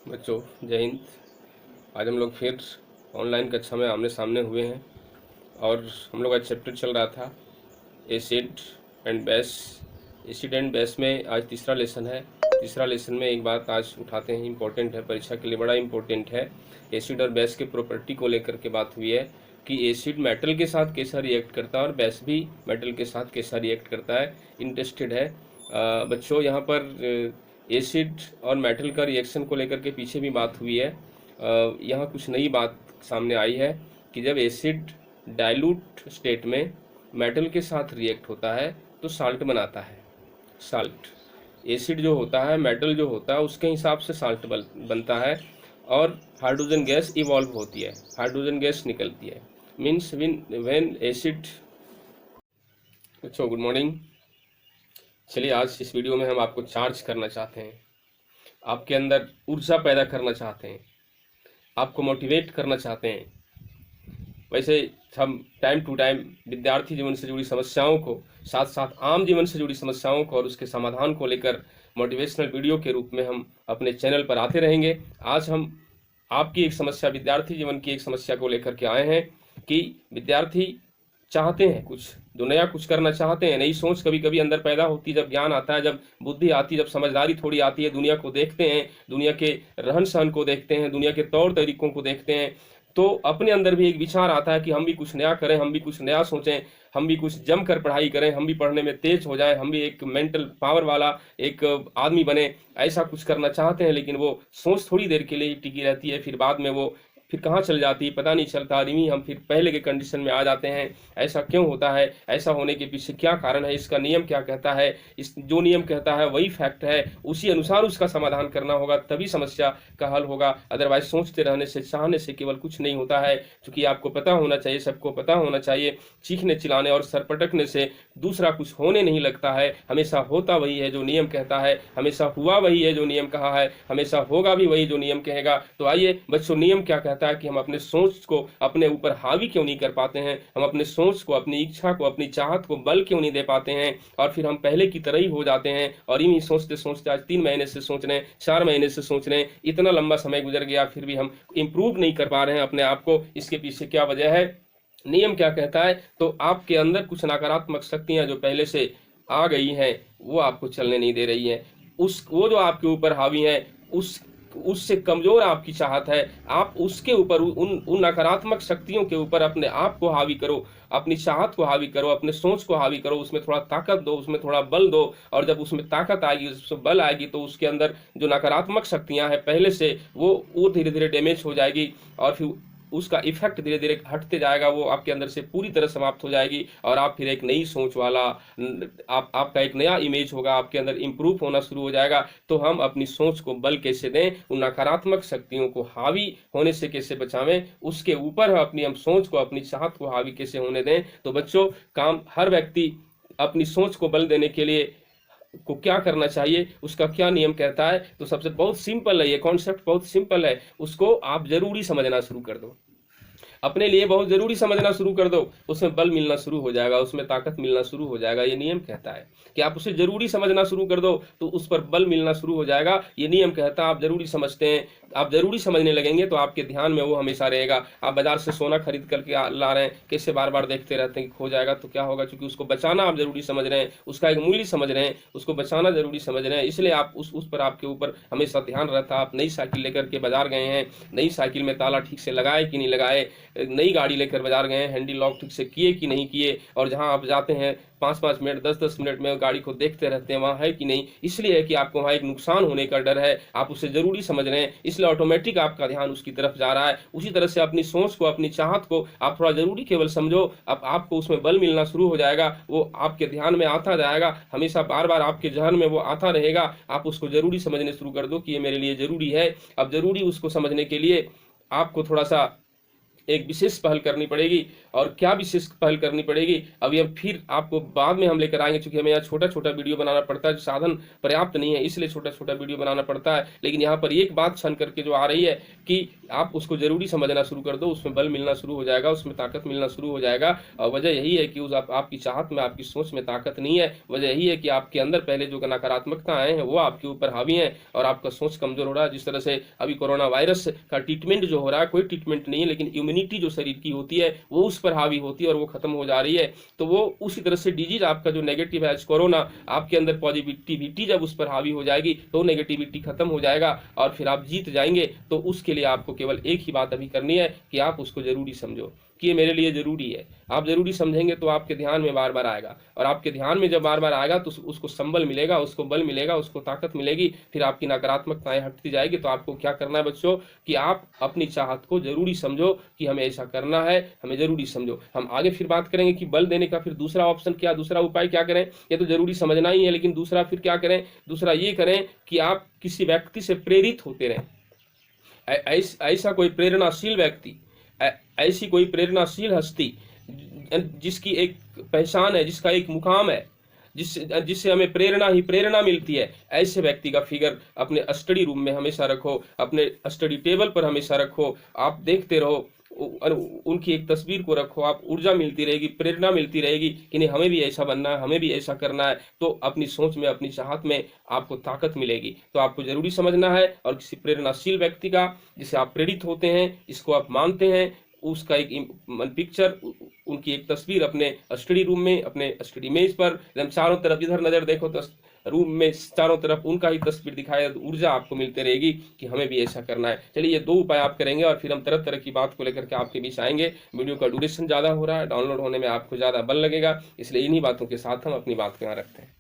बच्चों जय हिंद। आज हम लोग फिर ऑनलाइन कक्षा में आमने सामने हुए हैं और हम लोग आज चैप्टर चल रहा था acid and base. Acid and base में आज तीसरा लेसन है। तीसरा लेसन में एक बात आज उठाते हैं, इम्पोर्टेंट है, परीक्षा के लिए बड़ा इम्पोर्टेंट है। एसिड और बेस के प्रॉपर्टी को लेकर के बात हुई है कि एसिड मेटल के साथ कैसा रिएक्ट करता है और बेस भी मेटल के साथ कैसा रिएक्ट करता है। इंटरेस्टेड है बच्चों। यहाँ पर एसिड और मेटल का रिएक्शन को लेकर के पीछे भी बात हुई है। यहाँ कुछ नई बात सामने आई है कि जब एसिड डाइल्यूट स्टेट में मेटल के साथ रिएक्ट होता है तो साल्ट बनाता है। साल्ट, एसिड जो होता है, मेटल जो होता है, उसके हिसाब से साल्ट बनता है और हाइड्रोजन गैस इवॉल्व होती है, हाइड्रोजन गैस निकलती है। Means when acid. अच्छा, गुड मॉर्निंग। चलिए, आज इस वीडियो में हम आपको चार्ज करना चाहते हैं, आपके अंदर ऊर्जा पैदा करना चाहते हैं, आपको मोटिवेट करना चाहते हैं। वैसे हम टाइम टू टाइम विद्यार्थी जीवन से जुड़ी समस्याओं को, साथ साथ आम जीवन से जुड़ी समस्याओं को और उसके समाधान को लेकर मोटिवेशनल वीडियो के रूप में हम अपने चैनल पर आते रहेंगे। आज हम आपकी एक समस्या, विद्यार्थी जीवन की एक समस्या को लेकर के आए हैं कि विद्यार्थी चाहते हैं कुछ, जो नया कुछ करना चाहते हैं। नई सोच कभी कभी अंदर पैदा होती है, जब ज्ञान आता है, जब बुद्धि आती है, जब समझदारी थोड़ी आती है, दुनिया को देखते हैं, दुनिया के रहन सहन को देखते हैं, दुनिया के तौर तरीकों को देखते हैं, तो अपने अंदर भी एक विचार आता है कि हम भी कुछ नया करें, हम भी कुछ नया सोचें, हम भी कुछ जम कर पढ़ाई करें, हम भी पढ़ने में तेज हो जाए, हम भी एक मेंटल पावर वाला एक आदमी बने। ऐसा कुछ करना चाहते हैं, लेकिन वो सोच थोड़ी देर के लिए ही टिकी रहती है, फिर बाद में वो फिर कहाँ चल जाती है पता नहीं चलता। आदमी हम फिर पहले के कंडीशन में आ जाते हैं। ऐसा क्यों होता है? ऐसा होने के पीछे क्या कारण है? इसका नियम क्या कहता है? इस जो नियम कहता है वही फैक्ट है, उसी अनुसार उसका समाधान करना होगा, तभी समस्या का हल होगा। अदरवाइज सोचते रहने से, चाहने से केवल कुछ नहीं होता है। क्योंकि आपको पता होना चाहिए, सबको पता होना चाहिए, चीखने चिल्लाने और सर पटकने से दूसरा कुछ होने नहीं लगता है। हमेशा होता वही है जो नियम कहता है, हमेशा हुआ वही है जो नियम कहा है, हमेशा होगा भी वही जो नियम कहेगा। तो आइए बच्चों, नियम क्या कहता है कि हम अपने सोच को अपने ऊपर हावी क्यों नहीं कर पाते हैं, हम अपने सोच को, अपनी इच्छा को, अपनी चाहत को बल क्यों नहीं दे पाते हैं, और फिर हम पहले की तरह ही हो जाते हैं। और यूं ही सोचते सोचते आज 3 महीने से सोच रहे हैं, 4 महीने से सोच रहे हैं, इतना लंबा समय गुजर गया, फिर भी हम इंप्रूव नहीं कर पा रहे हैं अपने आप को। इसके पीछे क्या वजह है? नियम क्या कहता है? तो आपके अंदर कुछ नकारात्मक शक्तियां जो पहले से आ गई हैं वो आपको चलने नहीं दे रही हैं। वो जो आपके ऊपर हावी है, उससे कमजोर आपकी चाहत है। आप उसके ऊपर, उन नकारात्मक शक्तियों के ऊपर अपने आप को हावी करो, अपनी चाहत को हावी करो, अपने सोच को हावी करो, उसमें थोड़ा ताकत दो, उसमें थोड़ा बल दो। और जब उसमें ताकत आएगी, उसमें बल आएगी, तो उसके अंदर जो नकारात्मक शक्तियां हैं पहले से, वो धीरे धीरे डैमेज हो जाएगी और फिर उसका इफेक्ट धीरे धीरे हटते जाएगा, वो आपके अंदर से पूरी तरह समाप्त हो जाएगी। और आप फिर एक नई सोच वाला, आपका एक नया इमेज होगा, आपके अंदर इंप्रूव होना शुरू हो जाएगा। तो हम अपनी सोच को बल कैसे दें, उन नकारात्मक शक्तियों को हावी होने से कैसे बचावें, उसके ऊपर हम सोच को, अपनी चाहत को हावी कैसे होने दें। तो बच्चों, काम हर व्यक्ति अपनी सोच को बल देने के लिए को क्या करना चाहिए, उसका क्या नियम कहता है? तो सबसे बहुत सिंपल है, ये कॉन्सेप्ट बहुत सिंपल है, उसको आप जरूरी समझना शुरू कर दो, अपने लिए बहुत जरूरी समझना शुरू कर दो, उसमें बल मिलना शुरू हो जाएगा, उसमें ताकत मिलना शुरू हो जाएगा। ये नियम कहता है कि आप उसे जरूरी समझना शुरू कर दो तो उस पर बल मिलना शुरू हो जाएगा। ये नियम कहता है आप जरूरी समझते हैं, आप जरूरी समझने लगेंगे तो आपके ध्यान में वो हमेशा रहेगा। आप बाजार से सोना खरीद करके ला रहे हैं, कैसे बार बार देखते रहते हैं कि खो जाएगा तो क्या होगा, क्योंकि उसको बचाना आप जरूरी समझ रहे हैं, उसका एक मूल्य समझ रहे हैं, उसको बचाना जरूरी समझ रहे हैं, इसलिए आप उस पर आपके ऊपर हमेशा ध्यान रहता है। आप नई साइकिल लेकर के बाजार गए हैं, नई साइकिल में ताला ठीक से लगाए कि नहीं लगाए, नई गाड़ी लेकर बाजार गए हैं, हैंडल लॉक ठीक से किए कि नहीं किए, और जहां आप जाते हैं 5-5 मिनट, 10-10 मिनट में गाड़ी को देखते रहते हैं वहां है कि नहीं। इसलिए है कि आपको वहां एक नुकसान होने का डर है, आप उसे जरूरी समझ रहे हैं, इसलिए ऑटोमेटिक आपका ध्यान उसकी तरफ जा रहा है। उसी तरह से अपनी सोच को, अपनी चाहत को आप थोड़ा जरूरी केवल समझो, अब आपको उसमें बल मिलना शुरू हो जाएगा, वो आपके ध्यान में आता जाएगा, हमेशा बार बार आपके जहन में वो आता रहेगा। आप उसको जरूरी समझने शुरू कर दो कि ये मेरे लिए जरूरी है। अब जरूरी उसको समझने के लिए आपको थोड़ा सा एक विशेष पहल करनी पड़ेगी। और क्या विशेष पहल करनी पड़ेगी, अभी हम फिर आपको बाद में हम लेकर आएंगे, क्योंकि हमें यहाँ छोटा छोटा वीडियो बनाना पड़ता है, साधन पर्याप्त नहीं है, इसलिए छोटा छोटा वीडियो बनाना पड़ता है। लेकिन यहाँ पर एक बात छन करके जो आ रही है कि आप उसको ज़रूरी समझना शुरू कर दो, उसमें बल मिलना शुरू हो जाएगा, उसमें ताकत मिलना शुरू हो जाएगा। और वजह यही है कि उस आपकी चाहत में, आपकी सोच में ताकत नहीं है। वजह यही है कि आपके अंदर पहले जो नकारात्मकता आए हैं वो आपके ऊपर हावी हैं और आपका सोच कमज़ोर हो रहा है। जिस तरह से अभी कोरोना वायरस का ट्रीटमेंट जो हो रहा है, कोई ट्रीटमेंट नहीं है, लेकिन इम्यूनिटी जो शरीर की होती है वो उस पर हावी होती है और वो खत्म हो जा रही है। तो वो उसी तरह से डिजीज आपका जो नेगेटिव है कोरोना, आपके अंदर पॉजिटिविटी जब उस पर हावी हो जाएगी तो नेगेटिविटी खत्म हो जाएगा और फिर आप जीत जाएंगे। तो उसके लिए आपको केवल एक ही बात अभी करनी है कि आप उसको जरूरी समझो कि ये मेरे लिए ज़रूरी है। आप ज़रूरी समझेंगे तो आपके ध्यान में बार बार आएगा, और आपके ध्यान में जब बार बार आएगा तो उसको संबल मिलेगा, उसको बल मिलेगा, उसको ताकत मिलेगी, फिर आपकी नकारात्मकताएं हटती जाएगी। तो आपको क्या करना है बच्चों कि आप अपनी चाहत को ज़रूरी समझो कि हमें ऐसा करना है, हमें ज़रूरी समझो। हम आगे फिर बात करेंगे कि बल देने का फिर दूसरा ऑप्शन क्या, दूसरा उपाय क्या करें। ये तो ज़रूरी समझना ही है, लेकिन दूसरा फिर क्या करें। दूसरा ये करें कि आप किसी व्यक्ति से प्रेरित होते रहें। ऐसा कोई प्रेरणाशील व्यक्ति, ऐसी कोई प्रेरणाशील हस्ती जिसकी एक पहचान है, जिसका एक मुकाम है, जिससे हमें प्रेरणा ही प्रेरणा मिलती है, ऐसे व्यक्ति का फिगर अपने स्टडी रूम में हमेशा रखो, अपने स्टडी टेबल पर हमेशा रखो। आप देखते रहो, उनकी एक तस्वीर को रखो, आप ऊर्जा मिलती रहेगी, प्रेरणा मिलती रहेगी कि नहीं हमें भी ऐसा बनना है, हमें भी ऐसा करना है। तो अपनी सोच में, अपनी चाहत में आपको ताकत मिलेगी। तो आपको जरूरी समझना है और किसी प्रेरणाशील व्यक्ति का जिसे आप प्रेरित होते हैं, जिसको आप मानते हैं, उसका एक पिक्चर, उनकी एक तस्वीर अपने स्टडी रूम में, अपने स्टडी मेज पर एकदम चारों तरफ इधर नजर देखो तो रूम में चारों तरफ उनका ही तस्वीर दिखाए, तो ऊर्जा आपको मिलती रहेगी कि हमें भी ऐसा करना है। चलिए ये 2 उपाय आप करेंगे और फिर हम तरह तरह की बात को लेकर के आपके बीच आएंगे। वीडियो का ड्यूरेशन ज़्यादा हो रहा है, डाउनलोड होने में आपको ज़्यादा बल लगेगा, इसलिए इन्हीं बातों के साथ हम अपनी बात को यहाँ रखते हैं।